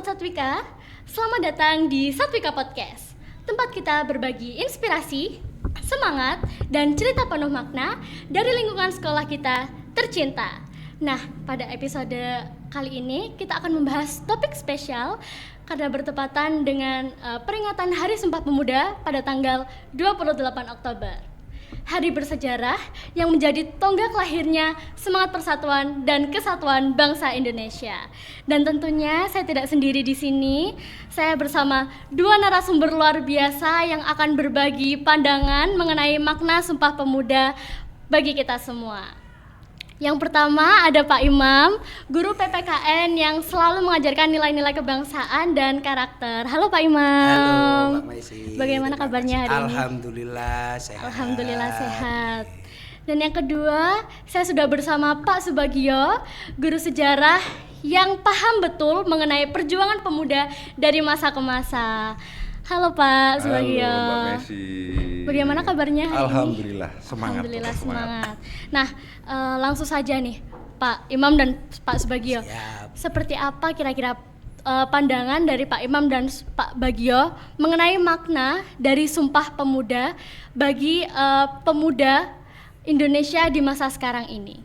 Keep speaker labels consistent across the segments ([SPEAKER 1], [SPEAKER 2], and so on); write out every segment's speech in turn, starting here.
[SPEAKER 1] Sobat Satwika, selamat datang di Satwika Podcast. Tempat kita berbagi inspirasi, semangat, dan cerita penuh makna dari lingkungan sekolah kita tercinta. Nah, pada episode kali ini kita akan membahas topik spesial karena bertepatan dengan peringatan Hari Sumpah Pemuda pada tanggal 28 Oktober. Hari bersejarah yang menjadi tonggak lahirnya semangat persatuan dan kesatuan bangsa Indonesia. Dan tentunya saya tidak sendiri di sini. Saya bersama dua narasumber luar biasa yang akan berbagi pandangan mengenai makna Sumpah Pemuda bagi kita semua. Yang pertama ada Pak Imam, guru PPKN yang selalu mengajarkan nilai-nilai kebangsaan dan karakter. Halo Pak Imam.
[SPEAKER 2] Halo Mbak Maisi.
[SPEAKER 1] Bagaimana kabarnya hari ini?
[SPEAKER 2] Alhamdulillah sehat.
[SPEAKER 1] Alhamdulillah sehat. Dan yang kedua, saya sudah bersama Pak Subagio, guru sejarah yang paham betul mengenai perjuangan pemuda dari masa ke masa. Halo Pak Subagio.
[SPEAKER 3] Halo Mbak Messi.
[SPEAKER 1] Bagaimana kabarnya hari
[SPEAKER 3] Alhamdulillah,
[SPEAKER 1] ini?
[SPEAKER 3] semangat.
[SPEAKER 1] Alhamdulillah semangat. Nah, langsung saja nih Pak Imam dan Pak Subagio.
[SPEAKER 2] Siap.
[SPEAKER 1] Seperti apa kira-kira pandangan dari Pak Imam dan Pak Bagio mengenai makna dari Sumpah Pemuda bagi pemuda Indonesia di masa sekarang ini?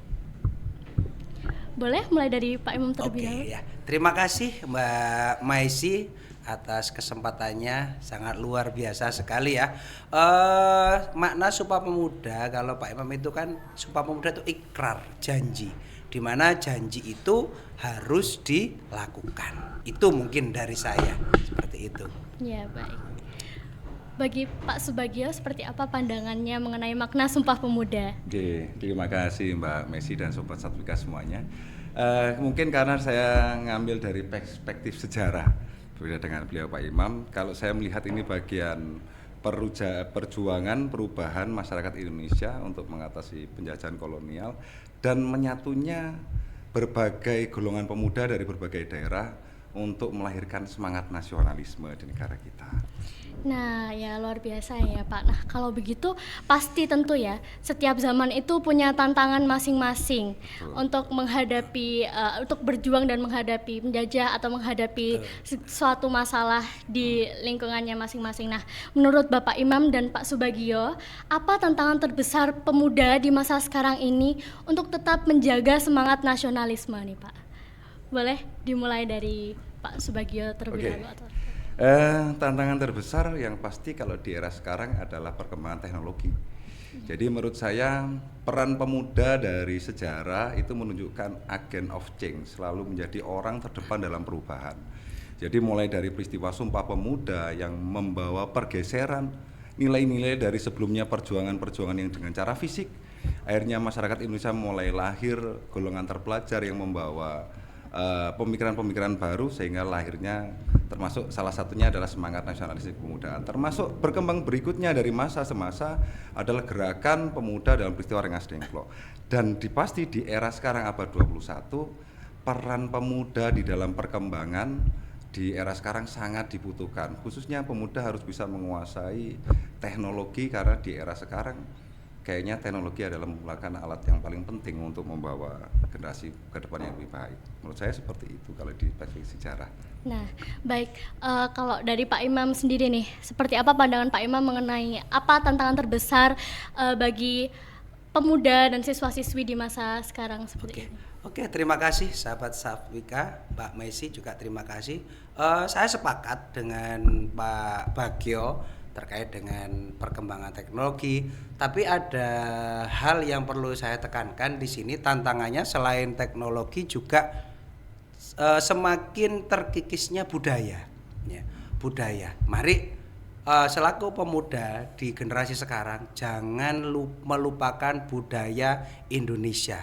[SPEAKER 1] Boleh mulai dari Pak Imam terlebih dahulu?
[SPEAKER 2] Ya. Terima kasih Mbak Maisi atas kesempatannya, sangat luar biasa sekali ya. Makna Sumpah Pemuda, kalau Pak Imam itu kan Sumpah Pemuda itu ikrar, janji, di mana janji itu harus dilakukan. Itu mungkin dari saya seperti itu.
[SPEAKER 1] Ya, baik. Bagi Pak Subagio, seperti apa pandangannya mengenai makna Sumpah Pemuda?
[SPEAKER 3] Oke, terima kasih Mbak Messi dan Sobat Satwika semuanya. Mungkin karena saya ngambil dari perspektif sejarah, berbeda dengan beliau Pak Imam. Kalau saya melihat ini bagian perjuangan perubahan masyarakat Indonesia untuk mengatasi penjajahan kolonial dan menyatunya berbagai golongan pemuda dari berbagai daerah untuk melahirkan semangat nasionalisme di negara kita.
[SPEAKER 1] Nah, ya luar biasa ya Pak. Nah, kalau begitu pasti tentu ya setiap zaman itu punya tantangan masing-masing untuk menghadapi, untuk berjuang dan menghadapi penjajah atau menghadapi suatu masalah di lingkungannya masing-masing. Nah, menurut Bapak Imam dan Pak Subagio, apa tantangan terbesar pemuda di masa sekarang ini untuk tetap menjaga semangat nasionalisme nih Pak? Boleh dimulai dari Pak Subagio terlebih dahulu atau?
[SPEAKER 3] Tantangan terbesar yang pasti kalau di era sekarang adalah perkembangan teknologi. Jadi menurut saya peran pemuda dari sejarah itu menunjukkan agent of change, selalu menjadi orang terdepan dalam perubahan. Jadi mulai dari peristiwa Sumpah Pemuda yang membawa pergeseran nilai-nilai dari sebelumnya perjuangan-perjuangan yang dengan cara fisik, akhirnya masyarakat Indonesia mulai lahir golongan terpelajar yang membawa pemikiran-pemikiran baru, sehingga lahirnya termasuk salah satunya adalah semangat nasionalisme kepemudaan. Termasuk berkembang berikutnya dari masa ke masa adalah gerakan pemuda dalam peristiwa Rengas Dengklok. Dan pasti di era sekarang abad 21, peran pemuda di dalam perkembangan di era sekarang sangat dibutuhkan. Khususnya pemuda harus bisa menguasai teknologi, karena di era sekarang kayaknya teknologi adalah merupakan alat yang paling penting untuk membawa generasi ke depan yang lebih baik. Menurut saya seperti itu kalau di perspektif sejarah.
[SPEAKER 1] Nah, baik, kalau dari Pak Imam sendiri nih, seperti apa pandangan Pak Imam mengenai apa tantangan terbesar bagi pemuda dan siswa-siswi di masa sekarang seperti ini?
[SPEAKER 2] Oke, terima kasih sahabat Satwika, Mbak Maisi juga terima kasih. Saya sepakat dengan Pak Bagio terkait dengan perkembangan teknologi, tapi ada hal yang perlu saya tekankan di sini. Tantangannya selain teknologi juga semakin terkikisnya budaya. Ya, budaya. Mari selaku pemuda di generasi sekarang jangan melupakan budaya Indonesia,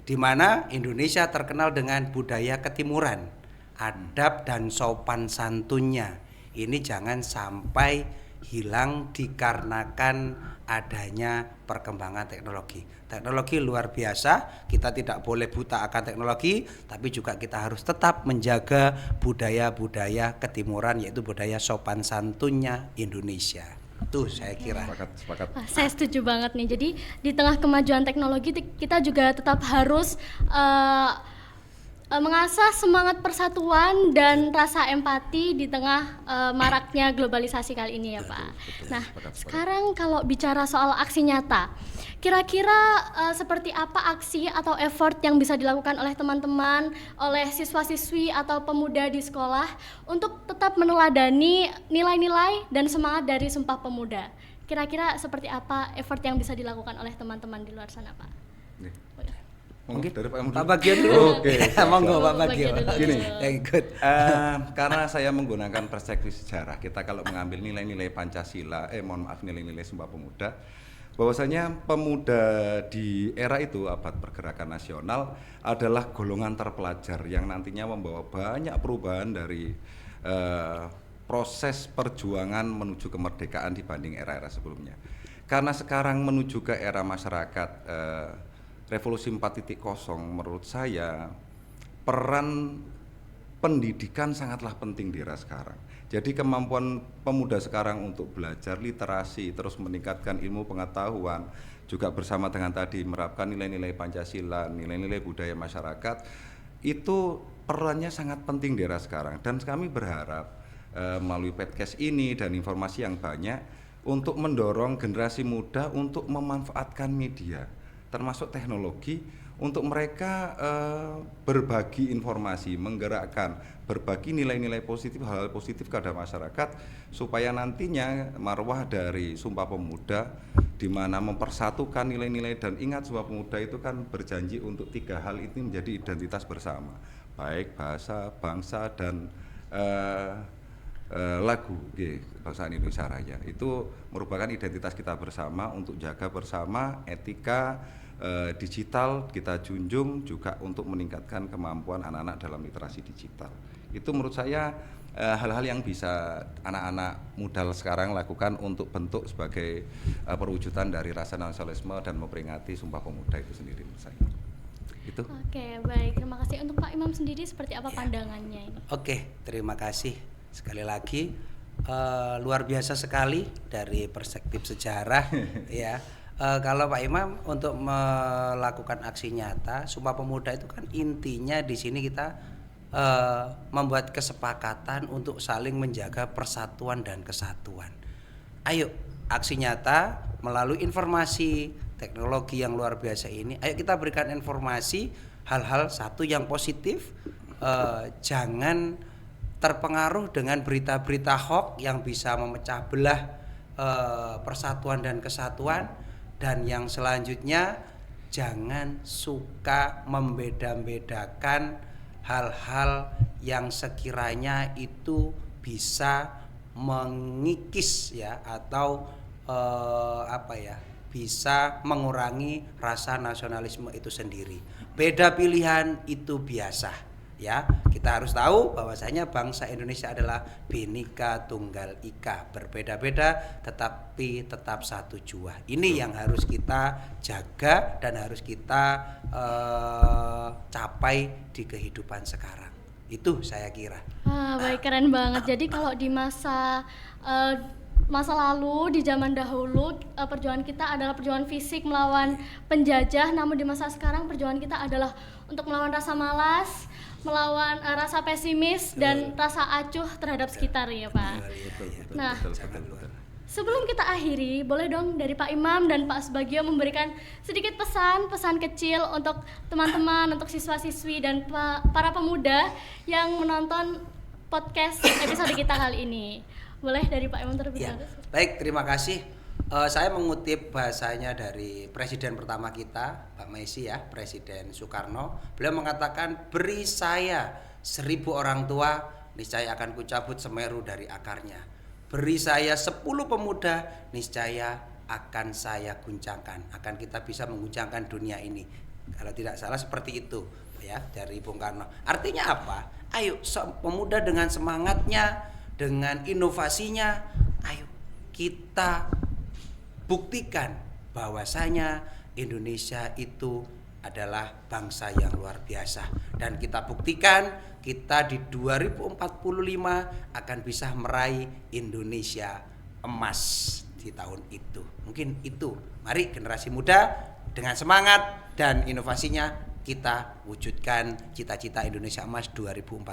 [SPEAKER 2] di mana Indonesia terkenal dengan budaya ketimuran, adab dan sopan santunnya. Ini jangan sampai hilang dikarenakan adanya perkembangan teknologi. Teknologi luar biasa, kita tidak boleh buta akan teknologi, tapi juga kita harus tetap menjaga budaya-budaya ketimuran, yaitu budaya sopan santunnya Indonesia. Itu saya kira.
[SPEAKER 3] Sepakat.
[SPEAKER 1] Saya setuju banget nih. Jadi di tengah kemajuan teknologi kita juga tetap harus mengasah semangat persatuan dan rasa empati di tengah maraknya globalisasi kali ini ya Pak.
[SPEAKER 3] Betul,
[SPEAKER 1] Nah,
[SPEAKER 3] sepakat.
[SPEAKER 1] sekarang kalau bicara soal aksi nyata, kira-kira seperti apa aksi atau effort yang bisa dilakukan oleh teman-teman, oleh siswa-siswi atau pemuda di sekolah untuk tetap meneladani nilai-nilai dan semangat dari Sumpah Pemuda? Kira-kira seperti apa effort yang bisa dilakukan oleh teman-teman di luar sana Pak?
[SPEAKER 3] Nih.
[SPEAKER 1] Oh, ya.
[SPEAKER 3] Mungkin dari Pak Emon
[SPEAKER 2] Pak
[SPEAKER 3] dulu.
[SPEAKER 2] Bagio dulu.
[SPEAKER 3] Oke.
[SPEAKER 2] Monggo Pak
[SPEAKER 1] Pak
[SPEAKER 2] Bagio.
[SPEAKER 1] Bagio dulu.
[SPEAKER 3] Gini.
[SPEAKER 2] Yang ikut.
[SPEAKER 3] Karena saya menggunakan perspektif sejarah, kita kalau mengambil nilai-nilai Pancasila, nilai-nilai Sumpah Pemuda, bahwasanya pemuda di era itu abad pergerakan nasional adalah golongan terpelajar yang nantinya membawa banyak perubahan dari proses perjuangan menuju kemerdekaan dibanding era-era sebelumnya. Karena sekarang menuju ke era masyarakat Revolusi 4.0, menurut saya peran pendidikan sangatlah penting di era sekarang. Jadi kemampuan pemuda sekarang untuk belajar literasi, terus meningkatkan ilmu pengetahuan, juga bersama dengan tadi menerapkan nilai-nilai Pancasila, nilai-nilai budaya masyarakat, itu perannya sangat penting di era sekarang. Dan kami berharap melalui podcast ini dan informasi yang banyak untuk mendorong generasi muda untuk memanfaatkan media, termasuk teknologi, untuk mereka berbagi informasi, menggerakkan, berbagi nilai-nilai positif, hal-hal positif kepada masyarakat, supaya nantinya marwah dari Sumpah Pemuda, di mana mempersatukan nilai-nilai, dan ingat Sumpah Pemuda itu kan berjanji untuk 3 hal ini menjadi identitas bersama, baik bahasa, bangsa, dan lagu bahasa Indonesia Raya. Itu merupakan identitas kita bersama untuk jaga bersama etika digital kita junjung, juga untuk meningkatkan kemampuan anak-anak dalam literasi digital. Itu menurut saya hal-hal yang bisa anak-anak muda sekarang lakukan untuk bentuk sebagai perwujudan dari rasa nasionalisme dan memperingati Sumpah Pemuda itu sendiri menurut saya. Itu.
[SPEAKER 1] Oke, baik. Terima kasih. Untuk Pak Imam sendiri seperti apa pandangannya ini?
[SPEAKER 2] Oke, terima kasih sekali lagi. Luar biasa sekali dari perspektif sejarah ya. Kalau Pak Imam untuk melakukan aksi nyata Sumpah Pemuda itu kan intinya di sini kita membuat kesepakatan untuk saling menjaga persatuan dan kesatuan. Ayo aksi nyata melalui informasi teknologi yang luar biasa ini. Ayo kita berikan informasi hal-hal satu yang positif, jangan terpengaruh dengan berita-berita hoax yang bisa memecah belah persatuan dan kesatuan. Dan yang selanjutnya, jangan suka membeda-bedakan hal-hal yang sekiranya itu bisa mengikis ya, atau bisa mengurangi rasa nasionalisme itu sendiri. Beda pilihan itu biasa. Ya, kita harus tahu bahwasanya bangsa Indonesia adalah Bhinneka Tunggal Ika, berbeda-beda tetapi tetap satu jua. Ini yang harus kita jaga dan harus kita capai di kehidupan sekarang. Itu saya kira.
[SPEAKER 1] Baik, keren banget. Jadi kalau di masa lalu, di zaman dahulu, perjuangan kita adalah perjuangan fisik melawan penjajah, namun di masa sekarang perjuangan kita adalah untuk melawan rasa malas, melawan rasa pesimis dan rasa acuh terhadap sekitar ya Pak. Nah, sebelum kita akhiri, boleh dong dari Pak Imam dan Pak Subagio memberikan sedikit pesan kecil untuk teman-teman, untuk siswa-siswi dan para pemuda yang menonton podcast episode kita kali ini. Boleh dari Pak Imam terlebih dahulu.
[SPEAKER 2] Baik, terima kasih. Saya mengutip bahasanya dari Presiden pertama kita, Pak Maisi ya, Presiden Soekarno. Beliau mengatakan, beri saya 1000 orang tua, niscaya akan kucabut Semeru dari akarnya. Beri saya 10 pemuda, niscaya akan saya guncangkan. Akan kita bisa mengguncangkan dunia ini. Kalau tidak salah seperti itu ya, dari Bung Karno. Artinya apa? Ayo pemuda dengan semangatnya, dengan inovasinya, ayo kita buktikan bahwasanya Indonesia itu adalah bangsa yang luar biasa, dan kita buktikan kita di 2045 akan bisa meraih Indonesia emas di tahun itu. Mungkin itu. Mari generasi muda dengan semangat dan inovasinya kita wujudkan cita-cita Indonesia Emas 2045.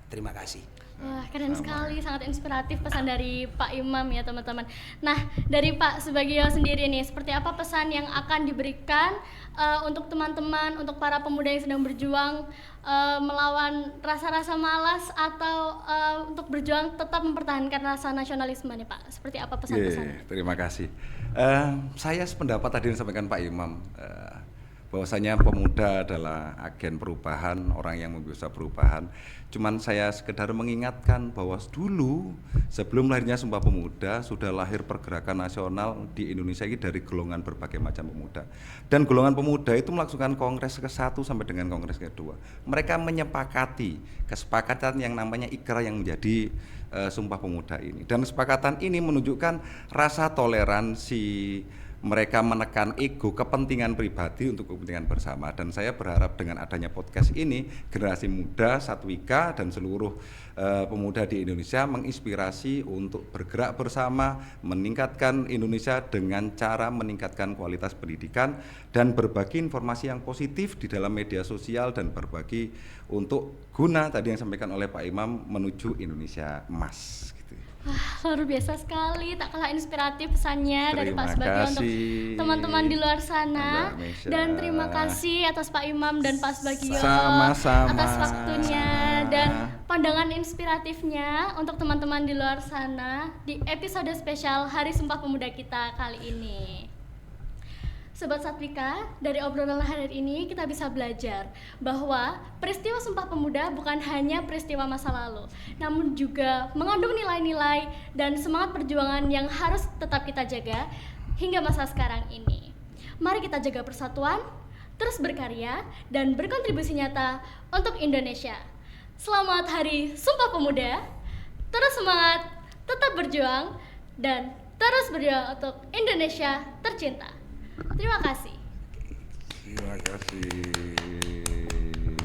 [SPEAKER 2] Terima kasih.
[SPEAKER 1] Wah, keren sekali, sangat inspiratif pesan dari Pak Imam ya teman-teman. Nah, dari Pak Subagio sendiri nih, seperti apa pesan yang akan diberikan untuk teman-teman, untuk para pemuda yang sedang berjuang melawan rasa-rasa malas atau untuk berjuang tetap mempertahankan rasa nasionalisme nih Pak? Seperti apa pesan-pesannya?
[SPEAKER 3] Terima kasih. Saya sependapat tadi yang disampaikan Pak Imam, bahwasanya pemuda adalah agen perubahan, orang yang bisa perubahan. Cuman saya sekedar mengingatkan bahwa dulu sebelum lahirnya Sumpah Pemuda sudah lahir pergerakan nasional di Indonesia ini dari golongan berbagai macam pemuda. Dan golongan pemuda itu melaksanakan kongres ke-1 sampai dengan kongres ke-2. Mereka menyepakati kesepakatan yang namanya Ikrar yang menjadi Sumpah Pemuda ini. Dan kesepakatan ini menunjukkan rasa toleransi, mereka menekan ego, kepentingan pribadi untuk kepentingan bersama. Dan saya berharap dengan adanya podcast ini, generasi muda, Satwika, dan seluruh pemuda di Indonesia menginspirasi untuk bergerak bersama, meningkatkan Indonesia dengan cara meningkatkan kualitas pendidikan dan berbagi informasi yang positif di dalam media sosial dan berbagi untuk guna tadi yang disampaikan oleh Pak Imam menuju Indonesia Emas.
[SPEAKER 1] Wah, luar biasa sekali, tak kalah inspiratif pesannya dari Pak Subagio untuk teman-teman di luar sana. Dan terima kasih atas Pak Imam dan Pak Subagio atas waktunya dan pandangan inspiratifnya untuk teman-teman di luar sana di episode spesial Hari Sumpah Pemuda kita kali ini. Sobat Satwika, dari obrolan hari ini kita bisa belajar bahwa peristiwa Sumpah Pemuda bukan hanya peristiwa masa lalu, namun juga mengandung nilai-nilai dan semangat perjuangan yang harus tetap kita jaga hingga masa sekarang ini. Mari kita jaga persatuan, terus berkarya, dan berkontribusi nyata untuk Indonesia. Selamat Hari Sumpah Pemuda, terus semangat, tetap berjuang, dan terus berjuang untuk Indonesia tercinta. Terima kasih.
[SPEAKER 3] Terima kasih.